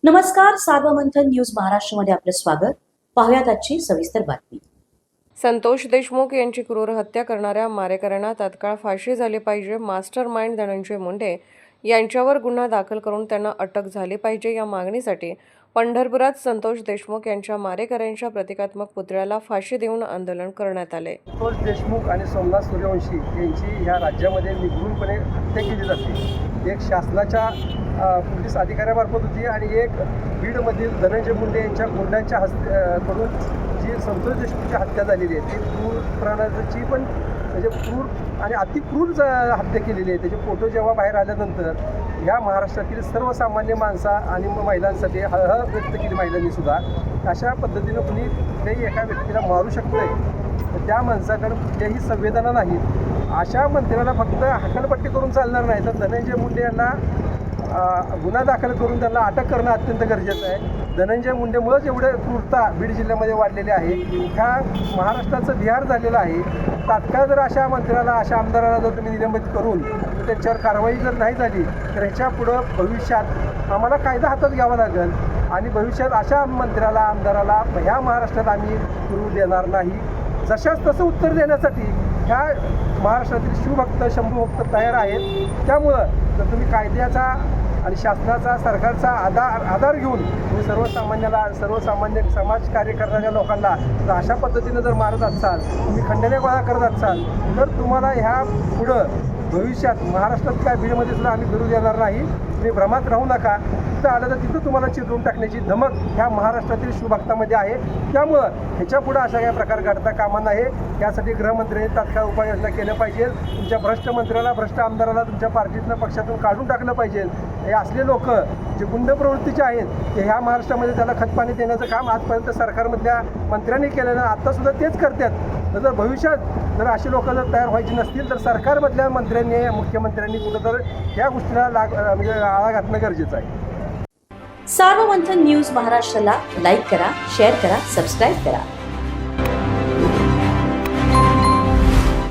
नमस्कार, सार्वमंथन न्यूज महाराष्ट्रमध्ये आपलं स्वागत. पाहुयात आजची सविस्तर बातमी. संतोष देशमुख यांची क्रूर हत्या करणाऱ्या मारेकऱ्यांना तात्काळ फाशी झाली पाहिजे. मास्टर माइंड धनंजय मुंडे यांच्यावर गुन्हा दाखल करून त्यांना अटक झाली पाहिजे. या मागणीसाठी पंढरपुरात संतोष देशमुख यांच्या मारेकऱ्यांच्या प्रतिकात्मक पुतळ्याला फाशी देऊन आंदोलन करण्यात आले. संतोष देशमुख आणि सोमनाथ सूर्यवंशी यांची ह्या राज्यामध्ये निर्घृणपणे हत्या केली जाते. एक शासनाच्या पोलीस अधिकाऱ्यामार्फत होती आणि एक बीडमधील धनंजय मुंडे यांच्या गुंडांच्या कडून जी संतोष देशमुखची हत्या झालेली आहे ती क्रूर प्रणालीची पण म्हणजे क्रूर आणि अतिक्रूर हत्या केलेली आहे. त्याचे फोटो जेव्हा बाहेर आल्यानंतर ह्या महाराष्ट्रातील सर्वसामान्य माणसा आणि महिलांसाठी हळहळ व्यक्त केली महिलांनी सुद्धा. अशा पद्धतीनं कुणी कुठल्याही एका व्यक्तीला मारू शकतोय तर त्या माणसाकडे कुठल्याही संवेदना नाहीत. अशा मंत्र्याला फक्त हकालपट्टी करून चालणार नाही तर धनंजय मुंडे यांना गुन्हा दाखल करून त्यांना अटक करणं अत्यंत गरजेचं आहे. धनंजय मुंडेमुळंच एवढं क्रूरता बीड जिल्ह्यामध्ये वाढलेली आहे. ह्या महाराष्ट्राचं बिहार झालेलं आहे. तात्काळ जर अशा मंत्र्याला अशा आमदाराला जर तुम्ही निलंबित करून तर त्यांच्यावर कारवाई जर नाही झाली तर ह्याच्या पुढं भविष्यात आम्हाला कायदा हातात घ्यावा लागेल आणि भविष्यात अशा मंत्र्याला आमदाराला ह्या महाराष्ट्रात आम्ही करू देणार नाही. जशाच तसं उत्तर देण्यासाठी ह्या महाराष्ट्रातील शिवभक्त शंभूभक्त तयार आहेत. त्यामुळं जर तुम्ही कायद्याचा आणि शासनाचा सरकारचा आधार घेऊन तुम्ही सर्वसामान्य समाजकार्य करणाऱ्या लोकांना जर अशा पद्धतीनं जर मारत असाल, तुम्ही खंडण्या गोळा करत असाल तर तुम्हाला ह्या पुढं भविष्यात महाराष्ट्रात काय बीडमध्ये सुद्धा आम्ही करू देणार नाही. तुम्ही भ्रमात राहू नका. तिथं आलं तर तिथं तुम्हाला चिरडून टाकण्याची धमक ह्या महाराष्ट्रातील शिवभक्तामध्ये आहे. त्यामुळं ह्याच्या पुढं अशा काही प्रकार घडता कामा नये. यासाठी गृहमंत्र्यांनी तात्काळ उपाययोजना केल्या पाहिजे. तुमच्या भ्रष्ट मंत्र्याला भ्रष्ट आमदाराला तुमच्या पार्टीतनं पक्षातून काढून टाकलं पाहिजे. हे असले लोक जे गुंड प्रवृत्तीचे आहेत ते ह्या महाराष्ट्रामध्ये त्याला खतपाणी देण्याचं काम आजपर्यंत सरकारमधल्या मंत्र्यांनी केलं ना आत्तासुद्धा तेच करतात. तर जर भविष्यात जर अशी लोक जर तयार व्हायची नसतील तर सरकारमधल्या मंत्र्यांनी मुख्यमंत्र्यांनी कुठं तर या गोष्टीला म्हणजे आळा घालणं गरजेचं आहे. सार्वमंथन न्यूज महाराष्ट्राला लाईक करा, शेअर करा, सबस्क्राईब करा.